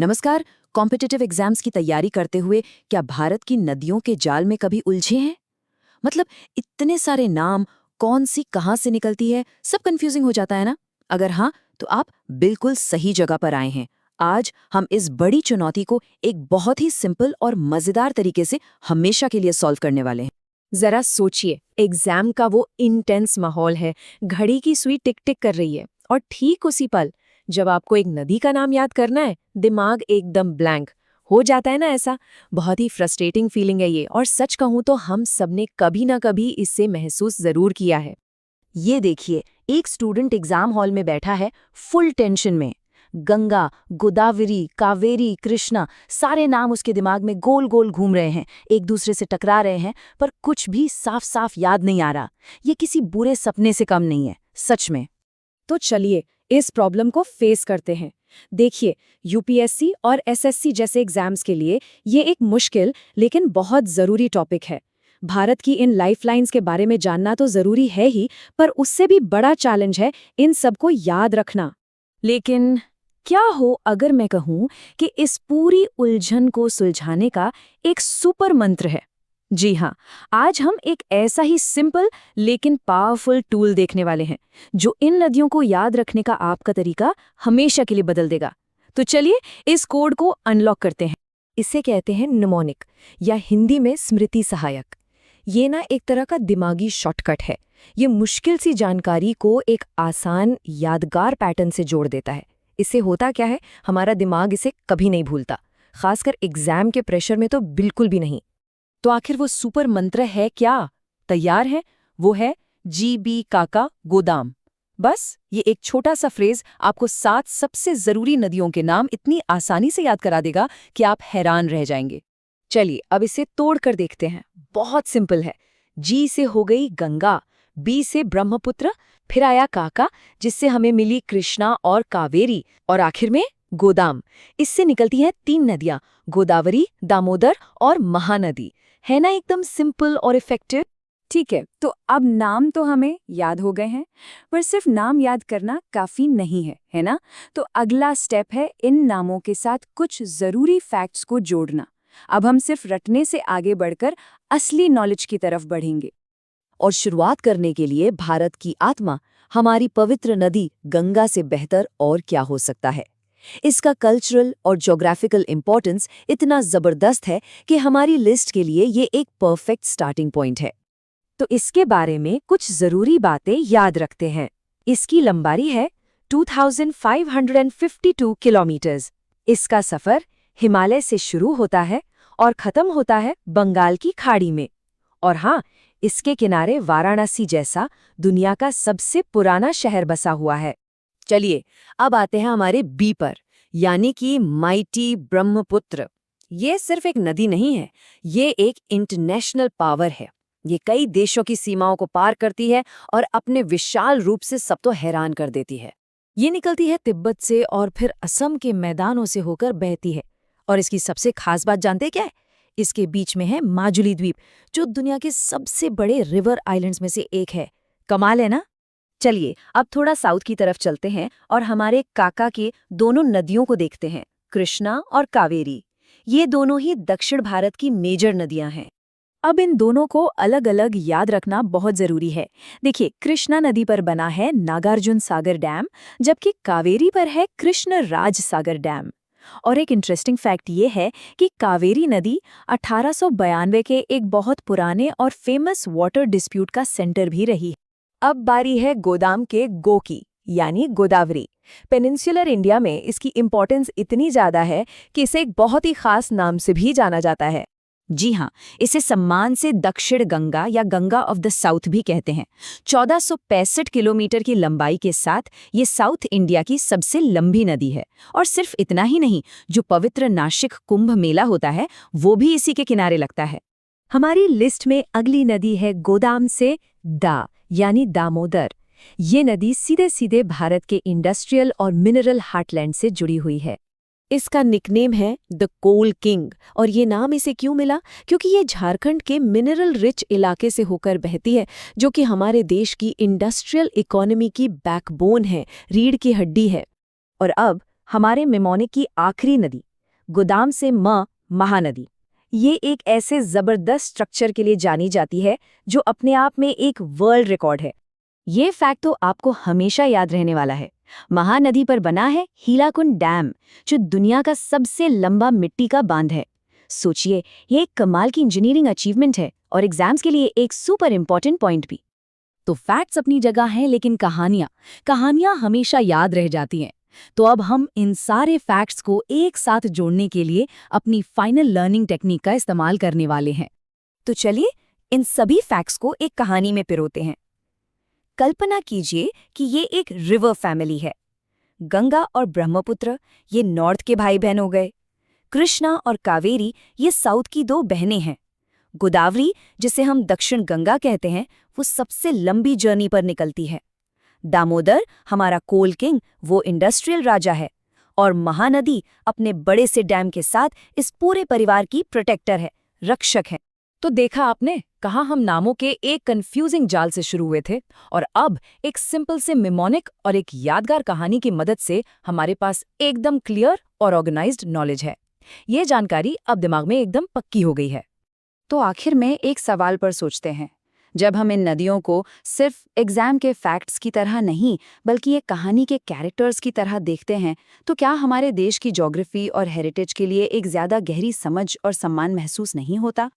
नमस्कार। Competitive exams की तैयारी करते हुए क्या भारत की नदियों के जाल में कभी उलझे हैं? मतलब इतने सारे नाम, कौन सी कहाँ से निकलती है, सब कंफ्यूजिंग हो जाता है ना। अगर हाँ, तो आप बिल्कुल सही जगह पर आए हैं। आज हम इस बड़ी चुनौती को एक बहुत ही सिंपल और मजेदार तरीके से हमेशा के लिए सॉल्व करने वाले हैं। जरा सोचिए, एग्जाम का वो इंटेंस माहौल है, घड़ी की सुई टिक टिक कर रही है और ठीक उसी पल जब आपको एक नदी का नाम याद करना है, दिमाग एकदम ब्लैंक हो जाता है ना। ऐसा बहुत ही फ्रस्ट्रेटिंग फीलिंग है ये, और सच कहूं तो हम सबने कभी ना कभी इससे महसूस जरूर किया है। ये देखिए, एक स्टूडेंट एग्जाम हॉल में बैठा है, फुल टेंशन में। गंगा, गोदावरी, कावेरी, कृष्णा, सारे नाम उसके दिमाग में गोल गोल घूम रहे हैं, एक दूसरे से टकरा रहे हैं, पर कुछ भी साफ साफ याद नहीं आ रहा। ये किसी बुरे सपने से कम नहीं है, सच में। तो चलिए इस प्रॉब्लम को फेस करते हैं। देखिए, यूपीएससी और एसएससी जैसे एग्जाम्स के लिए ये एक मुश्किल लेकिन बहुत ज़रूरी टॉपिक है। भारत की इन लाइफलाइंस के बारे में जानना तो ज़रूरी है ही, पर उससे भी बड़ा चैलेंज है इन सबको याद रखना। लेकिन क्या हो अगर मैं कहूँ कि इस पूरी उलझन को सुलझाने का एक सुपर मंत्र है? जी हाँ, आज हम एक ऐसा ही सिंपल लेकिन पावरफुल टूल देखने वाले हैं जो इन नदियों को याद रखने का आपका तरीका हमेशा के लिए बदल देगा। तो चलिए इस कोड को अनलॉक करते हैं। इसे कहते हैं निमोनिक, या हिंदी में स्मृति सहायक। ये ना एक तरह का दिमागी शॉर्टकट है। ये मुश्किल सी जानकारी को एक आसान यादगार पैटर्न से जोड़ देता है। इससे होता क्या है, हमारा दिमाग इसे कभी नहीं भूलता, खासकर एग्जाम के प्रेशर में तो बिल्कुल भी नहीं। तो आखिर वो सुपर मंत्र है क्या? तैयार है? वो है GB काका गोदाम। बस ये एक छोटा सा फ्रेज आपको 7 सबसे जरूरी नदियों के नाम इतनी आसानी से याद करा देगा कि आप हैरान रह जाएंगे। चलिए अब इसे तोड़ कर देखते हैं। बहुत सिंपल है। G से हो गई गंगा, B से ब्रह्मपुत्र, फिर आया काका जिससे हमें मिली कृष्णा और कावेरी, और आखिर में गोदाम। इससे निकलती हैं 3 नदियां, गोदावरी, दामोदर और महानदी। है ना एकदम सिंपल और इफेक्टिव? ठीक है, तो अब नाम तो हमें याद हो गए हैं, पर सिर्फ नाम याद करना काफी नहीं है, है ना? तो अगला स्टेप है इन नामों के साथ कुछ जरूरी फैक्ट्स को जोड़ना। अब हम सिर्फ रटने से आगे बढ़कर असली नॉलेज की तरफ बढ़ेंगे। और शुरुआत करने के लिए भारत की आत्मा, हमारी पवित्र नदी गंगा से बेहतर और क्या हो सकता है। इसका कल्चरल और ज्योग्राफिकल इंपॉर्टेंस इतना जबरदस्त है कि हमारी लिस्ट के लिए ये एक परफेक्ट स्टार्टिंग पॉइंट है। तो इसके बारे में कुछ जरूरी बातें याद रखते हैं। इसकी लंबाई है 2552 किलोमीटर्स। इसका सफर हिमालय से शुरू होता है और खत्म होता है बंगाल की खाड़ी में। और हाँ, इसके किनारे वाराणसी जैसा दुनिया का सबसे पुराना शहर बसा हुआ है। चलिए अब आते हैं हमारे बी पर, यानी कि माइटी ब्रह्मपुत्र। ये सिर्फ एक नदी नहीं है, ये एक इंटरनेशनल पावर है। ये कई देशों की सीमाओं को पार करती है और अपने विशाल रूप से सब तो हैरान कर देती है। ये निकलती है तिब्बत से और फिर असम के मैदानों से होकर बहती है। और इसकी सबसे खास बात जानते क्या है? इसके बीच में है माजुली द्वीप, जो दुनिया के सबसे बड़े रिवर आइलैंड्स में से एक है। कमाल है ना? चलिए अब थोड़ा साउथ की तरफ चलते हैं और हमारे काका के दोनों नदियों को देखते हैं, कृष्णा और कावेरी। ये दोनों ही दक्षिण भारत की मेजर नदियां हैं। अब इन दोनों को अलग अलग याद रखना बहुत जरूरी है। देखिए, कृष्णा नदी पर बना है नागार्जुन सागर डैम, जबकि कावेरी पर है कृष्ण राज सागर डैम। और एक इंटरेस्टिंग फैक्ट ये है कि कावेरी नदी 1892 के एक बहुत पुराने और फेमस वाटर डिस्प्यूट का सेंटर भी रही। अब बारी है गोदाम के गो की, यानी गोदावरी। पेनिनसुलर इंडिया में इसकी इम्पोर्टेंस इतनी ज्यादा है कि इसे एक बहुत ही खास नाम से भी जाना जाता है। जी हाँ, इसे सम्मान से दक्षिण गंगा या गंगा ऑफ द साउथ भी कहते हैं। 1465 किलोमीटर की लंबाई के साथ ये साउथ इंडिया की सबसे लंबी नदी है। और सिर्फ इतना ही नहीं, जो पवित्र नासिक कुंभ मेला होता है वो भी इसी के किनारे लगता है। हमारी लिस्ट में अगली नदी है गोदाम से दा, यानी दामोदर। ये नदी सीधे सीधे भारत के इंडस्ट्रियल और मिनरल हार्टलैंड से जुड़ी हुई है। इसका निकनेम है द कोल किंग, और ये नाम इसे क्यों मिला? क्योंकि ये झारखंड के मिनरल रिच इलाके से होकर बहती है, जो कि हमारे देश की इंडस्ट्रियल इकोनॉमी की बैकबोन है, रीढ़ की हड्डी है। और अब हमारे मेमोनिक की आखिरी नदी, गोदाम से महानदी। ये एक ऐसे जबरदस्त स्ट्रक्चर के लिए जानी जाती है जो अपने आप में एक वर्ल्ड रिकॉर्ड है। ये फैक्ट तो आपको हमेशा याद रहने वाला है। महानदी पर बना है हीलाकुंड डैम, जो दुनिया का सबसे लंबा मिट्टी का बांध है। सोचिए, ये एक कमाल की इंजीनियरिंग अचीवमेंट है और एग्जाम्स के लिए एक सुपर इम्पोर्टेंट पॉइंट भी। तो फैक्ट्स अपनी जगह हैं, लेकिन कहानियां हमेशा याद रह जाती हैं। तो अब हम इन सारे फैक्ट्स को एक साथ जोड़ने के लिए अपनी फाइनल लर्निंग टेक्निक का इस्तेमाल करने वाले हैं। तो चलिए इन सभी फैक्ट्स को एक कहानी में पिरोते हैं। कल्पना कीजिए कि ये एक रिवर फैमिली है। गंगा और ब्रह्मपुत्र ये नॉर्थ के भाई बहन हो गए। कृष्णा और कावेरी ये साउथ की दो बहनें हैं। गोदावरी, जिसे हम दक्षिण गंगा कहते हैं, वो सबसे लंबी जर्नी पर निकलती है। दामोदर, हमारा कोल किंग, वो इंडस्ट्रियल राजा है। और महानदी अपने बड़े से डैम के साथ इस पूरे परिवार की प्रोटेक्टर है, रक्षक है। तो देखा आपने, कहा हम नामों के एक कंफ्यूजिंग जाल से शुरू हुए थे और अब एक सिंपल से मिमोनिक और एक यादगार कहानी की मदद से हमारे पास एकदम क्लियर और ऑर्गेनाइज्ड नॉलेज है। ये जानकारी अब दिमाग में एकदम पक्की हो गई है। तो आखिर में एक सवाल पर सोचते हैं। जब हम इन नदियों को सिर्फ एग्जाम के फैक्ट्स की तरह नहीं, बल्कि एक कहानी के कैरेक्टर्स की तरह देखते हैं, तो क्या हमारे देश की ज्योग्राफी और हेरिटेज के लिए एक ज्यादा गहरी समझ और सम्मान महसूस नहीं होता?